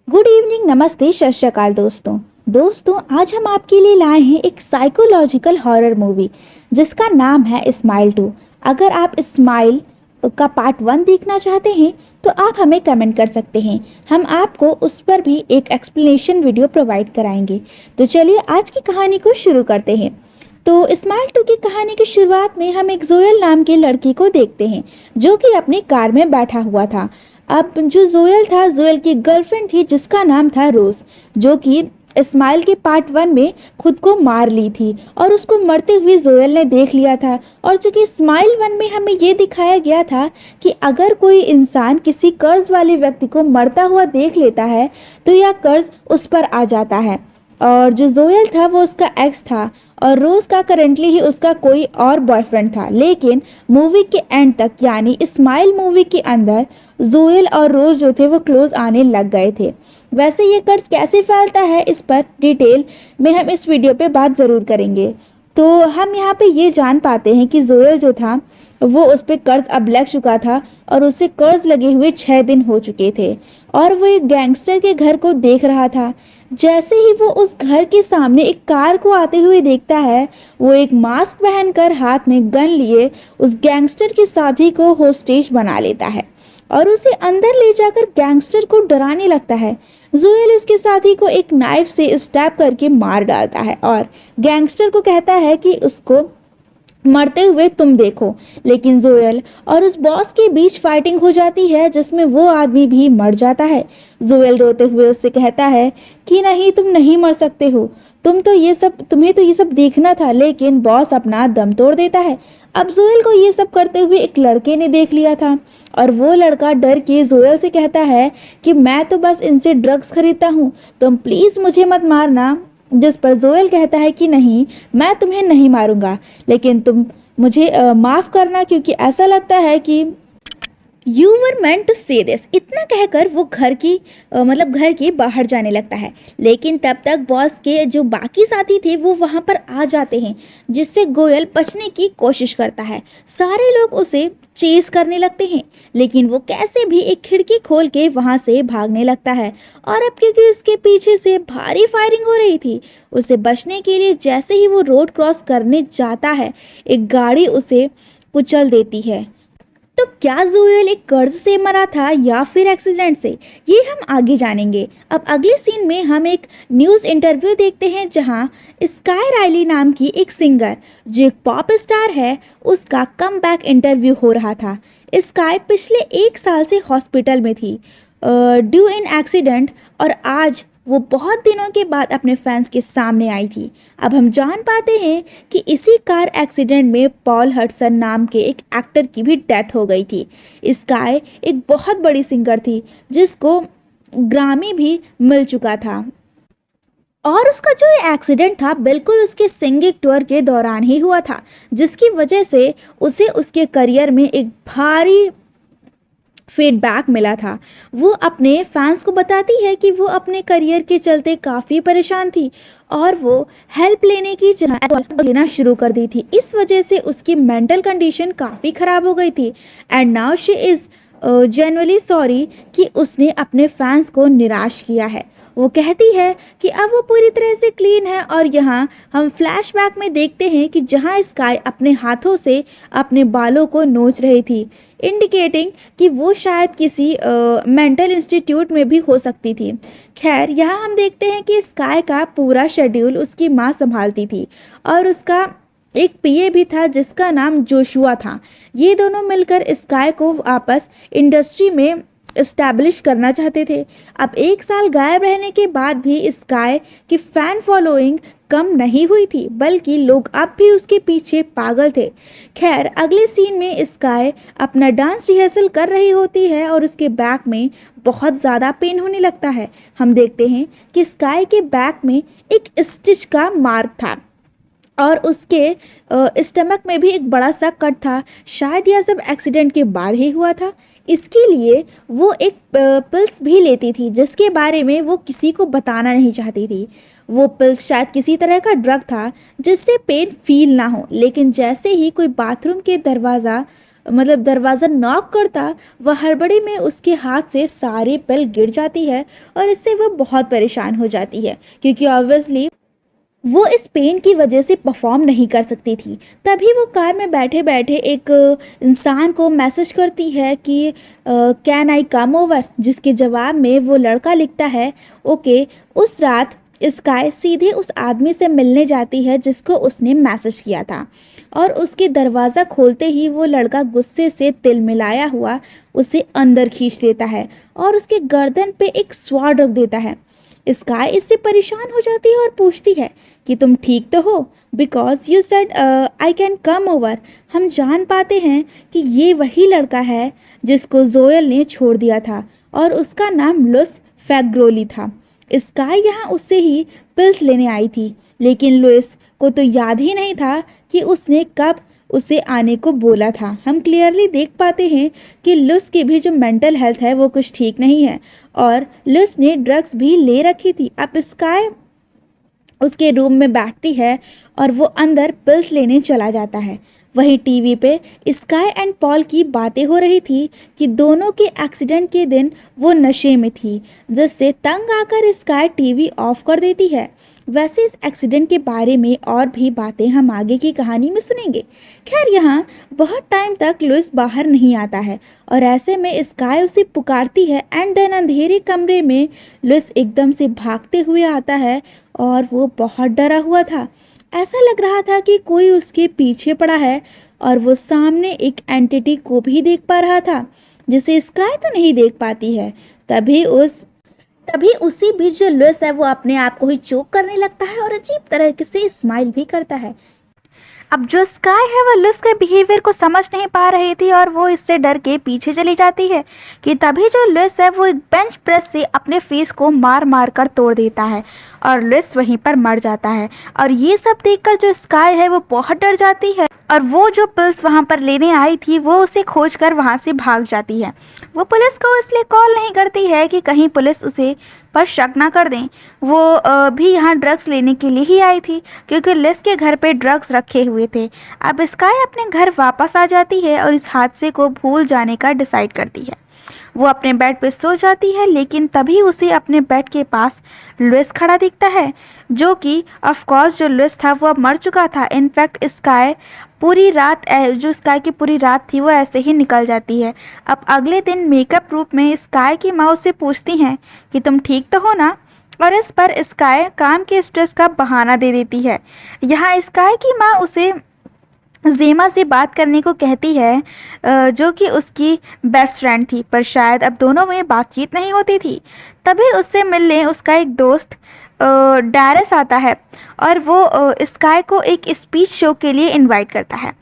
Good evening, नमस्ते, सत श्री अकाल दोस्तों। आज हम आपके लिए लाए हैं एक साइकोलॉजिकल हॉरर मूवी जिसका नाम है स्माइल 2। अगर आप स्माइल का पार्ट 1 देखना चाहते हैं तो आप हमें कमेंट कर सकते हैं। हम आपको उस पर भी एक एक्सप्लेनेशन वीडियो प्रोवाइड कराएंगे। तो चलिए आज की कहानी को शुरू करते हैं। तो स्माइल 2 की कहानी की शुरुआत में हम एक जोयल नाम के लड़की को देखते हैं जो कि अपनी कार में बैठा हुआ था। अब जो जोयल था, जोयल की गर्लफ्रेंड थी जिसका नाम था रोज़, जो कि स्माइल के पार्ट 1 में खुद को मार ली थी और उसको मरते हुए जोयल ने देख लिया था। और चूँकि स्माइल 1 में हमें ये दिखाया गया था कि अगर कोई इंसान किसी कर्ज वाले व्यक्ति को मरता हुआ देख लेता है तो यह कर्ज उस पर आ जाता है। और जो जोयल था वो उसका एक्स था और रोज़ का करेंटली ही उसका कोई और बॉयफ्रेंड था। लेकिन मूवी के एंड तक यानी स्माइल मूवी के अंदर जोयल और रोज़ जो थे वो क्लोज आने लग गए थे। वैसे ये कर्ज कैसे फैलता है इस पर डिटेल में हम इस वीडियो पे बात ज़रूर करेंगे। तो हम यहाँ पे ये जान पाते हैं कि जोयल जो था वो उस पर कर्ज अब लग चुका था और उसे कर्ज लगे हुए 6 दिन हो चुके थे और वो एक गैंगस्टर के घर को देख रहा था। जैसे ही वो उस घर के सामने एक कार को आते हुए देखता है, वो एक मास्क पहनकर हाथ में गन लिए उस गैंगस्टर के साथी को होस्टेज बना लेता है और उसे अंदर ले जाकर गैंगस्टर को डराने लगता है। जोयल उसके साथी को एक नाइफ से स्टैब करके मार डालता है और गैंगस्टर को कहता है कि उसको मरते हुए तुम देखो। लेकिन जोयल और उस बॉस के बीच फाइटिंग हो जाती है जिसमें वो आदमी भी मर जाता है। जोयल रोते हुए उससे कहता है कि नहीं, तुम नहीं मर सकते हो, तुम्हें तो ये सब देखना था। लेकिन बॉस अपना दम तोड़ देता है। अब जोयल को ये सब करते हुए एक लड़के ने देख लिया था और वो लड़का डर के जोयल से कहता है कि मैं तो बस इनसे ड्रग्स खरीदता हूँ, तुम प्लीज़ मुझे मत मारना। जिस पर जोयल कहता है कि नहीं, मैं तुम्हें नहीं मारूंगा, लेकिन तुम मुझे माफ़ करना क्योंकि ऐसा लगता है कि यू वर मेंट टू से दिस। इतना कहकर वो घर के बाहर जाने लगता है। लेकिन तब तक बॉस के जो बाकी साथी थे वो वहाँ पर आ जाते हैं जिससे गोयल बचने की कोशिश करता है। सारे लोग उसे चेस करने लगते हैं लेकिन वो कैसे भी एक खिड़की खोल के वहाँ से भागने लगता है। और अब क्योंकि उसके पीछे से भारी फायरिंग हो रही थी, उसे बचने के लिए जैसे ही वो रोड क्रॉस करने जाता है, एक गाड़ी उसे कुचल देती है। तो क्या जोयल एक कर्ज से मरा था या फिर एक्सीडेंट से, ये हम आगे जानेंगे। अब अगले सीन में हम एक न्यूज़ इंटरव्यू देखते हैं जहां स्काई राइली नाम की एक सिंगर जो एक पॉप स्टार है उसका कम बैक इंटरव्यू हो रहा था। स्काई पिछले 1 साल से हॉस्पिटल में थी ड्यू इन एक्सीडेंट और आज वो बहुत दिनों के बाद अपने फैंस के सामने आई थी। अब हम जान पाते हैं कि इसी कार एक्सीडेंट में पॉल हडसन नाम के एक एक्टर की भी डेथ हो गई थी। स्काई एक बहुत बड़ी सिंगर थी जिसको ग्रामी भी मिल चुका था और उसका जो ये एक्सीडेंट था बिल्कुल उसके सिंगिंग टूर के दौरान ही हुआ था, जिसकी वजह से उसे उसके करियर में एक भारी फीडबैक मिला था। वो अपने फैंस को बताती है कि वो अपने करियर के चलते काफ़ी परेशान थी और वो हेल्प लेने की जगह लेना शुरू कर दी थी। इस वजह से उसकी मेंटल कंडीशन काफ़ी ख़राब हो गई थी and now she is genuinely sorry कि उसने अपने फैंस को निराश किया है। वो कहती है कि अब वो पूरी तरह से क्लीन है और यहाँ हम फ्लैशबैक में देखते हैं कि जहाँ स्काई अपने हाथों से अपने बालों को नोच रही थी, इंडिकेटिंग कि वो शायद किसी मेंटल इंस्टीट्यूट में भी हो सकती थी। खैर, यहाँ हम देखते हैं कि स्काई का पूरा शेड्यूल उसकी माँ संभालती थी और उसका एक पीए भी था जिसका नाम जोशुआ था। ये दोनों मिलकर स्काई को वापस इंडस्ट्री में इस्टेब्लिश करना चाहते थे। अब 1 साल गायब रहने के बाद भी स्काई की फ़ैन फॉलोइंग कम नहीं हुई थी, बल्कि लोग अब भी उसके पीछे पागल थे। खैर, अगले सीन में स्काई अपना डांस रिहर्सल कर रही होती है और उसके बैक में बहुत ज़्यादा पेन होने लगता है। हम देखते हैं कि स्काई के बैक में एक स्टिच का मार्क था और उसके स्टमक में भी एक बड़ा सा कट था। शायद यह सब एक्सीडेंट के बाद ही हुआ था। इसके लिए वो एक पिल्स भी लेती थी जिसके बारे में वो किसी को बताना नहीं चाहती थी। वो पिल्स शायद किसी तरह का ड्रग था जिससे पेन फील ना हो। लेकिन जैसे ही कोई बाथरूम के दरवाज़ा मतलब दरवाज़ा नॉक करता, वह हड़बड़ी में उसके हाथ से सारी पिल गिर जाती है और इससे वह बहुत परेशान हो जाती है क्योंकि ऑब्वियसली वो इस पेन की वजह से परफॉर्म नहीं कर सकती थी। तभी वो कार में बैठे बैठे एक इंसान को मैसेज करती है कि कैन आई कम ओवर, जिसके जवाब में वो लड़का लिखता है ओके। उस रात स्काई सीधे उस आदमी से मिलने जाती है जिसको उसने मैसेज किया था और उसके दरवाज़ा खोलते ही वो लड़का गुस्से से तिलमिलाया हुआ उसे अंदर खींच लेता है और उसके गर्दन पे एक स्वाड रख देता है। स्काई इससे परेशान हो जाती है और पूछती है कि तुम ठीक तो हो, because you said I can come over. हम जान पाते हैं कि ये वही लड़का है जिसको जोयल ने छोड़ दिया था और उसका नाम लुइस फैग्रोली था। स्काई यहाँ उससे ही पिल्स लेने आई थी, लेकिन लुइस को तो याद ही नहीं था कि उसने कब उसे आने को बोला था। हम क्लियरली देख पाते हैं कि लुइस की भी जो मेंटल हेल्थ है वो कुछ ठीक नहीं है और लुइस ने ड्रग्स भी ले रखी थी। अब स्काई उसके रूम में बैठती है और वो अंदर पिल्स लेने चला जाता है। वहीं टीवी पे स्काई एंड पॉल की बातें हो रही थी कि दोनों के एक्सीडेंट के दिन वो नशे में थी, जिससे तंग आकर स्काई टीवी ऑफ कर देती है। वैसे इस एक्सीडेंट के बारे में और भी बातें हम आगे की कहानी में सुनेंगे। खैर यहाँ बहुत टाइम तक लुइस बाहर नहीं आता है और ऐसे में स्काई उसे पुकारती है एंड देन अंधेरे कमरे में लुइस एकदम से भागते हुए आता है और वो बहुत डरा हुआ था। ऐसा लग रहा था कि कोई उसके पीछे पड़ा है और वो सामने एक एंटिटी को भी देख पा रहा था जिसे स्काई तो नहीं देख पाती है। तभी उसी बीच जो लुइस है वो अपने आप को ही चोक करने लगता है और अजीब तरह से स्माइल भी करता है। अब जो स्काई है वो लुइस के बिहेवियर को समझ नहीं पा रही थी और वो इससे डर के पीछे चली जाती है कि तभी जो लुइस है वो एक बेंच प्रेस से अपने फेस को मार मार कर तोड़ देता है और लुइस वहीं पर मर जाता है। और ये सब देखकर जो स्काई है वो बहुत डर जाती है और वो जो पिल्स वहाँ पर लेने आई थी वो उसे खोज कर वहाँ से भाग जाती है। वो पुलिस को इसलिए कॉल नहीं करती है कि कहीं पुलिस उसे पर शक ना कर दें। वो भी यहाँ ड्रग्स लेने के लिए ही आई थी क्योंकि लिस के घर पे ड्रग्स रखे हुए थे। अब स्काई अपने घर वापस आ जाती है और इस हादसे को भूल जाने का डिसाइड करती है। वो अपने बेड पे सो जाती है, लेकिन तभी उसे अपने बेड के पास लुइस खड़ा दिखता है, जो कि ऑफ कोर्स जो लुइस था वो अब मर चुका था। इनफैक्ट स्काई पूरी रात जो स्काई की पूरी रात थी वो ऐसे ही निकल जाती है। अब अगले दिन मेकअप रूप में स्काई की माँ उससे पूछती हैं कि तुम ठीक तो हो ना, और इस पर स्काई काम के स्ट्रेस का बहाना दे देती है। यहाँ स्काई की माँ उसे जेमा से बात करने को कहती है, जो कि उसकी बेस्ट फ्रेंड थी, पर शायद अब दोनों में बातचीत नहीं होती थी। तभी उससे मिलने उसका एक दोस्त डैरेस आता है और वो स्काई को एक स्पीच शो के लिए इनवाइट करता है।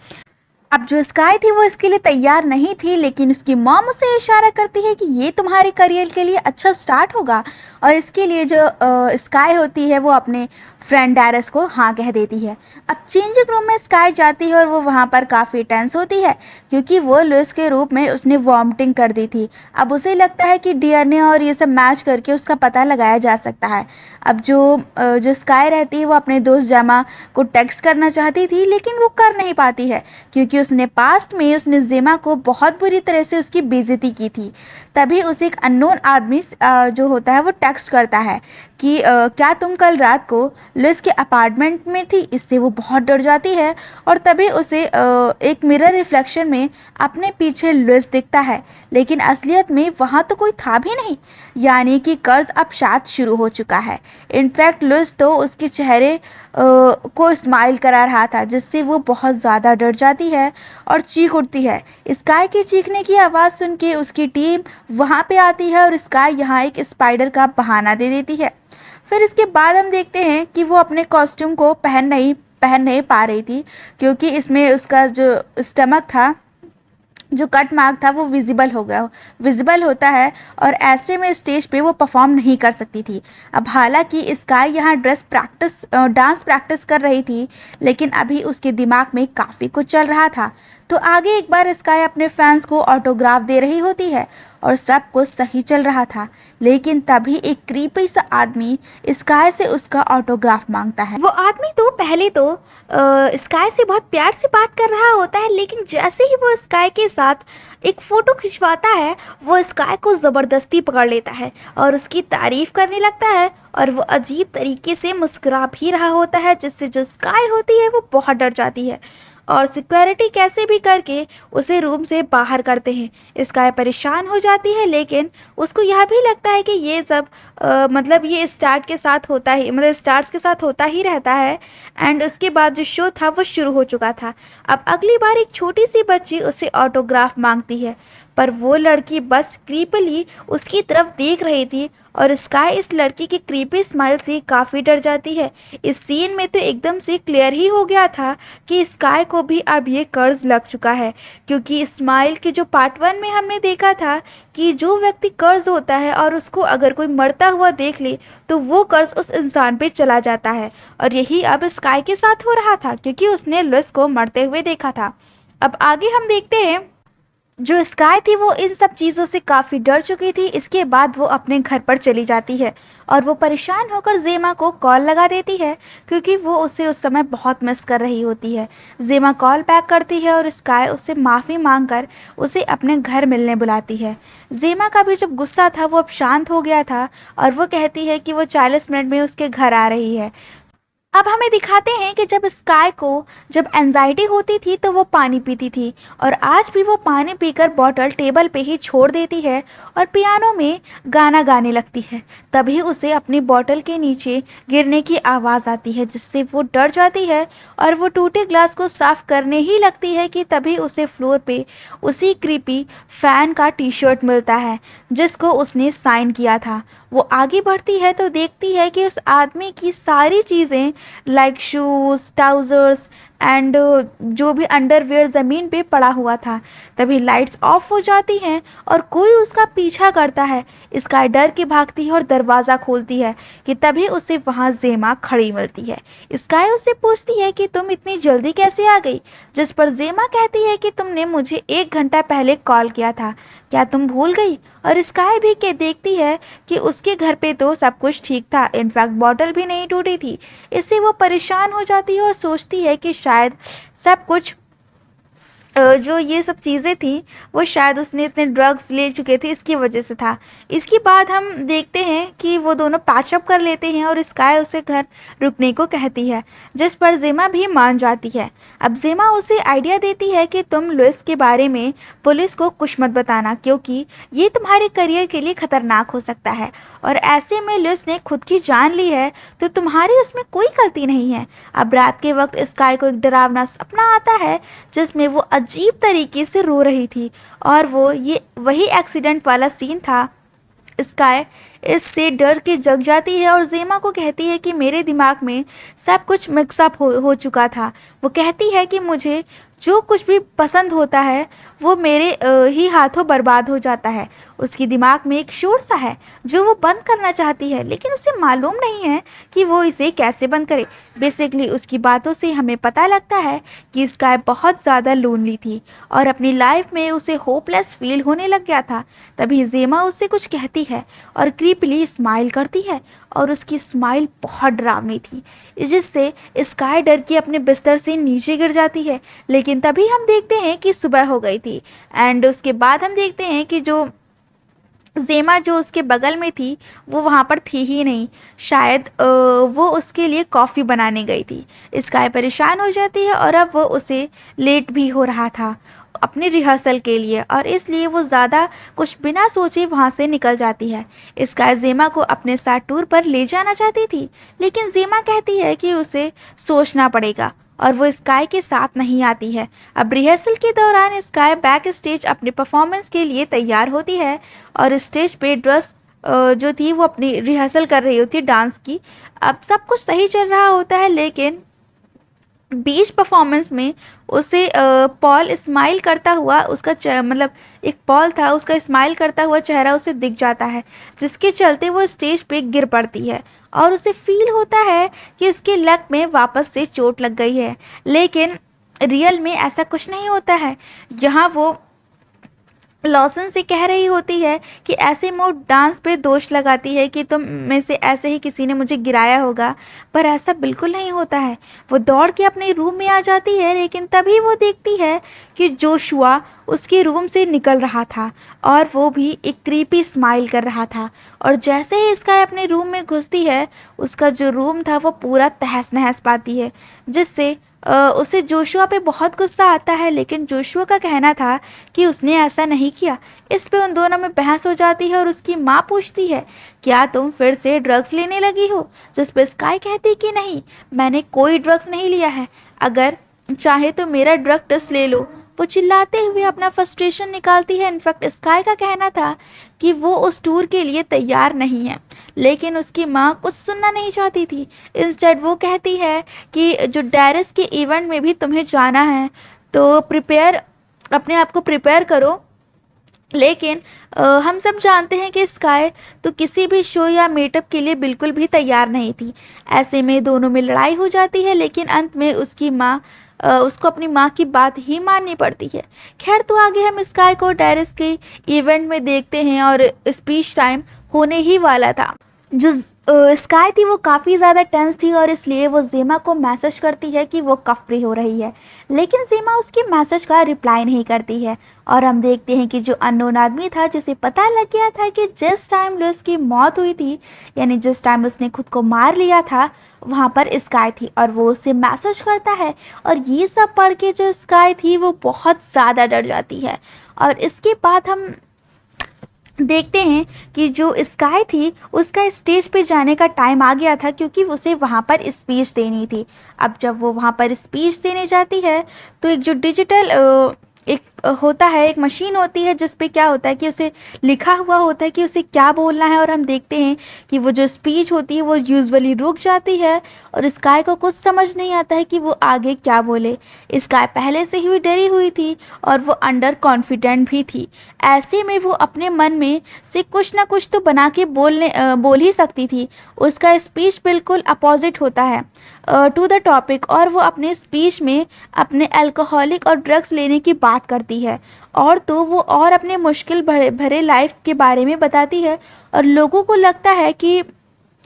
अब जो स्काई थी वो इसके लिए तैयार नहीं थी, लेकिन उसकी मॉम उसे इशारा करती है कि ये तुम्हारे करियर के लिए अच्छा स्टार्ट होगा, और इसके लिए जो स्काई होती है वो अपने फ्रेंड डैरेस को हाँ कह देती है। अब चेंजिंग रूम में स्काई जाती है और वो वहाँ पर काफ़ी टेंस होती है क्योंकि वो लुइस के रूप में उसने वॉमिटिंग कर दी थी। अब उसे लगता है कि डीएनए और ये सब मैच करके उसका पता लगाया जा सकता है। अब जो स्काई रहती है वो अपने दोस्त जेमा को टेक्स्ट करना चाहती थी, लेकिन वो कर नहीं पाती है क्योंकि उसने पास्ट में उसने जेमा को बहुत बुरी तरह से उसकी बेइज्जती की थी। तभी उसे एक अननोन आदमी जो होता है वो टेक्स्ट करता है कि क्या तुम कल रात को लुइस के अपार्टमेंट में थी। इससे वो बहुत डर जाती है और तभी उसे एक मिरर रिफ्लेक्शन में अपने पीछे लुइस दिखता है, लेकिन असलियत में वहाँ तो कोई था भी नहीं, यानी कि कर्ज अब शायद शुरू हो चुका है। इनफैक्ट लुइस तो उसके चेहरे को स्माइल करा रहा था, जिससे वो बहुत ज़्यादा डर जाती है और चीख उठती है। स्काई की चीखने की आवाज़ सुन के उसकी टीम वहाँ पे आती है और स्काई यहाँ एक स्पाइडर का बहाना दे देती है। फिर इसके बाद हम देखते हैं कि वो अपने कॉस्ट्यूम को पहन नहीं पा रही थी क्योंकि इसमें उसका जो स्टमक था, जो कट मार्क था, वो विजिबल होता है और ऐसे में स्टेज पे वो परफॉर्म नहीं कर सकती थी। अब हालांकि स्काई यहाँ डांस प्रैक्टिस कर रही थी, लेकिन अभी उसके दिमाग में काफ़ी कुछ चल रहा था। तो आगे एक बार स्काई अपने फैंस को ऑटोग्राफ दे रही होती है और सब कुछ सही चल रहा था, लेकिन तभी एक क्रीपी सा आदमी स्काई से उसका ऑटोग्राफ मांगता है। वो आदमी तो पहले तो स्काई से बहुत प्यार से बात कर रहा होता है, लेकिन जैसे ही वो स्काई के साथ एक फ़ोटो खिंचवाता है, वो स्काई को ज़बरदस्ती पकड़ लेता है और उसकी तारीफ़ करने लगता है और वो अजीब तरीके से मुस्कुरा भी रहा होता है, जिससे जो स्काई होती है वो बहुत डर जाती है और सिक्योरिटी कैसे भी करके उसे रूम से बाहर करते हैं। स्काई परेशान हो जाती है, लेकिन उसको यह भी लगता है कि ये सब मतलब ये स्टार्स के साथ होता ही रहता है। एंड उसके बाद जो शो था वो शुरू हो चुका था। अब अगली बार एक छोटी सी बच्ची उससे ऑटोग्राफ मांगती है, पर वो लड़की बस क्रीपली उसकी तरफ देख रही थी और स्काई इस लड़की की क्रीपी स्माइल से काफ़ी डर जाती है। इस सीन में तो एकदम से क्लियर ही हो गया था कि स्काई को भी अब ये कर्ज लग चुका है, क्योंकि स्माइल के जो पार्ट 1 में हमने देखा था कि जो व्यक्ति कर्ज होता है और उसको अगर कोई मरता हुआ देख ले तो वो कर्ज उस इंसान पे चला जाता है, और यही अब स्काई के साथ हो रहा था क्योंकि उसने लुइस को मरते हुए देखा था। अब आगे हम देखते हैं, जो स्काई थी वो इन सब चीज़ों से काफ़ी डर चुकी थी। इसके बाद वो अपने घर पर चली जाती है और वो परेशान होकर जेमा को कॉल लगा देती है, क्योंकि वो उसे उस समय बहुत मिस कर रही होती है। जेमा कॉल बैक करती है और स्काई उससे माफ़ी मांगकर उसे अपने घर मिलने बुलाती है। जेमा का भी जब गुस्सा था वो अब शांत हो गया था और वो कहती है कि वो 40 मिनट में उसके घर आ रही है। अब हमें दिखाते हैं कि जब स्काई को जब एंजाइटी होती थी तो वो पानी पीती थी, और आज भी वो पानी पीकर बॉटल टेबल पे ही छोड़ देती है और पियानो में गाना गाने लगती है। तभी उसे अपनी बॉटल के नीचे गिरने की आवाज़ आती है, जिससे वो डर जाती है और वो टूटे ग्लास को साफ करने ही लगती है कि तभी उसे फ्लोर पे उसी क्रीपी फैन का टी शर्ट मिलता है जिसको उसने साइन किया था। वो आगे बढ़ती है तो देखती है कि उस आदमी की सारी चीज़ें लाइक शूज़, ट्राउज़र्स एंड जो भी अंडरवेयर ज़मीन पे पड़ा हुआ था। तभी लाइट्स ऑफ हो जाती हैं और कोई उसका पीछा करता है। स्काई डर के भागती है और दरवाज़ा खोलती है कि तभी उसे वहाँ जेमा खड़ी मिलती है। स्काई उससे पूछती है कि तुम इतनी जल्दी कैसे आ गई, जिस पर जेमा कहती है कि तुमने मुझे 1 घंटा पहले कॉल किया था, क्या तुम भूल गई। और स्काई भी के देखती है कि उसके घर पे तो सब कुछ ठीक था, इनफैक्ट बॉटल भी नहीं टूटी थी। इससे वो परेशान हो जाती है और सोचती है कि शायद सब कुछ जो ये सब चीज़ें थी वो शायद उसने इतने ड्रग्स ले चुके थे इसकी वजह से था। इसके बाद हम देखते हैं कि वो दोनों पैचअप कर लेते हैं और स्काई उसे घर रुकने को कहती है, जिस पर जेमा भी मान जाती है। अब जेमा उसे आइडिया देती है कि तुम लुइस के बारे में पुलिस को कुछ मत बताना, क्योंकि ये तुम्हारे करियर के लिए ख़तरनाक हो सकता है, और ऐसे में लुइस ने खुद की जान ली है तो तुम्हारी उसमें कोई गलती नहीं है। अब रात के वक्त स्काई को एक डरावना सपना आता है जिसमें वो अजीब तरीके से रो रही थी, और वो ये वही एक्सीडेंट वाला सीन था। स्काई इससे डर के जग जाती है और जेमा को कहती है कि मेरे दिमाग में सब कुछ मिक्सअप हो चुका था। वो कहती है कि मुझे जो कुछ भी पसंद होता है वो मेरे ही हाथों बर्बाद हो जाता है। उसके दिमाग में एक शोर सा है जो वो बंद करना चाहती है, लेकिन उसे मालूम नहीं है कि वो इसे कैसे बंद करे। बेसिकली उसकी बातों से हमें पता लगता है कि स्काई बहुत ज़्यादा लोनली थी और अपनी लाइफ में उसे होपलेस फील होने लग गया था। तभी जेमा उससे कुछ कहती है और क्रीपली स्माइल करती है, और उसकी स्माइल बहुत डरावनी थी, जिससे स्काई डर के अपने बिस्तर से नीचे गिर जाती है। लेकिन तभी हम देखते हैं कि सुबह हो गई थी, एंड उसके बाद हम देखते हैं कि जो जेमा जो उसके बगल में थी वो वहाँ पर थी ही नहीं, शायद वो उसके लिए कॉफ़ी बनाने गई थी। स्काई परेशान हो जाती है और अब वो उसे लेट भी हो रहा था अपनी रिहर्सल के लिए, और इसलिए वो ज़्यादा कुछ बिना सोचे वहाँ से निकल जाती है। स्काई जेमा को अपने साथ टूर पर ले जाना चाहती थी, लेकिन जेमा कहती है कि उसे सोचना पड़ेगा और वो स्काई के साथ नहीं आती है। अब रिहर्सल के दौरान स्काई बैक स्टेज अपने परफॉर्मेंस के लिए तैयार होती है और स्टेज पे ड्रेस जो थी वो अपनी रिहर्सल कर रही होती है डांस की। अब सब कुछ सही चल रहा होता है, लेकिन बीच परफॉर्मेंस में उसे पॉल स्माइल करता हुआ उसका मतलब एक पॉल था, उसका स्माइल करता हुआ चेहरा उसे दिख जाता है, जिसके चलते वो स्टेज पे गिर पड़ती है और उसे फील होता है कि उसके लक में वापस से चोट लग गई है। लेकिन रियल में ऐसा कुछ नहीं होता है। यहाँ वो लॉसन से कह रही होती है कि ऐसे मूड डांस पे दोष लगाती है कि तुम में से ऐसे ही किसी ने मुझे गिराया होगा, पर ऐसा बिल्कुल नहीं होता है। वो दौड़ के अपने रूम में आ जाती है, लेकिन तभी वो देखती है कि जोशुआ उसके रूम से निकल रहा था और वो भी एक क्रीपी स्माइल कर रहा था। और जैसे ही स्काई अपने रूम में घुसती है, उसका जो रूम था वो पूरा तहस नहस पाती है, जिससे उसे जोशुआ पे बहुत गुस्सा आता है। लेकिन जोशुआ का कहना था कि उसने ऐसा नहीं किया। इस पे उन दोनों में बहस हो जाती है और उसकी माँ पूछती है, क्या तुम फिर से ड्रग्स लेने लगी हो? जिस पे स्काई कहती कि नहीं, मैंने कोई ड्रग्स नहीं लिया है, अगर चाहे तो मेरा ड्रग टेस्ट ले लो। वो चिल्लाते हुए अपना फ्रस्ट्रेशन निकालती है। इनफैक्ट स्काई का कहना था कि वो उस टूर के लिए तैयार नहीं है, लेकिन उसकी माँ कुछ सुनना नहीं चाहती थी। इंस्टेड वो कहती है कि जो डैरिस के इवेंट में भी तुम्हें जाना है तो अपने आप को प्रिपेयर करो। लेकिन हम सब जानते हैं कि स्काई तो किसी भी शो या मीटअप के लिए बिल्कुल भी तैयार नहीं थी। ऐसे में दोनों में लड़ाई हो जाती है, लेकिन अंत में उसकी माँ उसको अपनी माँ की बात ही माननी पड़ती है। खैर, तो आगे हम स्काई को डैरिस के इवेंट में देखते हैं और स्पीच टाइम होने ही वाला था। जो स्काई थी वो काफ़ी ज़्यादा टेंस थी और इसलिए वो जेमा को मैसेज करती है कि वो कफ फ्री हो रही है, लेकिन जेमा उसके मैसेज का रिप्लाई नहीं करती है। और हम देखते हैं कि जो अननोन आदमी था, जिसे पता लग गया था कि जिस टाइम लुइस की मौत हुई थी, यानी जिस टाइम उसने खुद को मार लिया था, वहाँ पर स्काई थी और वो उसे मैसेज करता है। और ये सब पढ़ के जो स्काई थी वो बहुत ज़्यादा डर जाती है। और इसके बाद हम देखते हैं कि जो स्काई थी उसका स्टेज पे जाने का टाइम आ गया था, क्योंकि उसे वहाँ पर स्पीच देनी थी। अब जब वो वहाँ पर स्पीच देने जाती है तो एक जो डिजिटल एक होता है, एक मशीन होती है जिस पे क्या होता है कि उसे लिखा हुआ होता है कि उसे क्या बोलना है। और हम देखते हैं कि वो जो स्पीच होती है वो यूजुअली रुक जाती है और स्काई को कुछ समझ नहीं आता है कि वो आगे क्या बोले। स्काई पहले से ही डरी हुई थी और वो अंडर कॉन्फिडेंट भी थी। ऐसे में वो अपने मन में से कुछ ना कुछ तो बना के बोल ही सकती थी। उसका स्पीच बिल्कुल अपोजिट होता है टू द टॉपिक, और वो अपने स्पीच में अपने अल्कोहलिक और ड्रग्स लेने की बात करती है। और तो वो और अपने मुश्किल भरे लाइफ के बारे में बताती है और लोगों को लगता है कि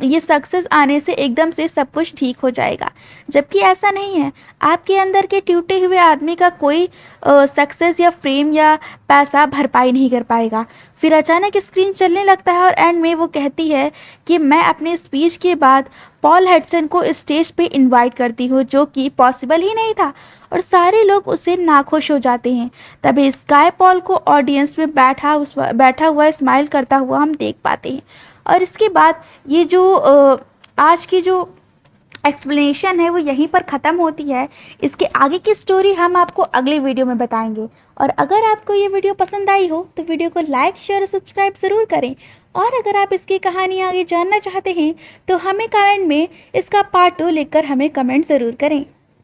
ये सक्सेस आने से एकदम से सब कुछ ठीक हो जाएगा, जबकि ऐसा नहीं है। आपके अंदर के टूटे हुए आदमी का कोई सक्सेस या फेम या पैसा भरपाई नहीं कर पाएगा। फिर अचानक स्क्रीन चलने लगता है और एंड में वो कहती है कि मैं अपने स्पीच के बाद पॉल हेडसन को स्टेज पे इनवाइट करती हूँ, जो कि पॉसिबल ही नहीं था और सारे लोग उसे नाखुश हो जाते हैं। तभी स्काई पॉल को ऑडियंस में बैठा हुआ स्माइल करता हुआ हम देख पाते हैं। और इसके बाद ये जो आज की जो एक्सप्लेनेशन है वो यहीं पर ख़त्म होती है। इसके आगे की स्टोरी हम आपको अगले वीडियो में बताएंगे। और अगर आपको ये वीडियो पसंद आई हो तो वीडियो को लाइक, शेयर और सब्सक्राइब ज़रूर करें। और अगर आप इसकी कहानी आगे जानना चाहते हैं तो हमें कमेंट में इसका पार्ट 2 लिखकर हमें कमेंट ज़रूर करें।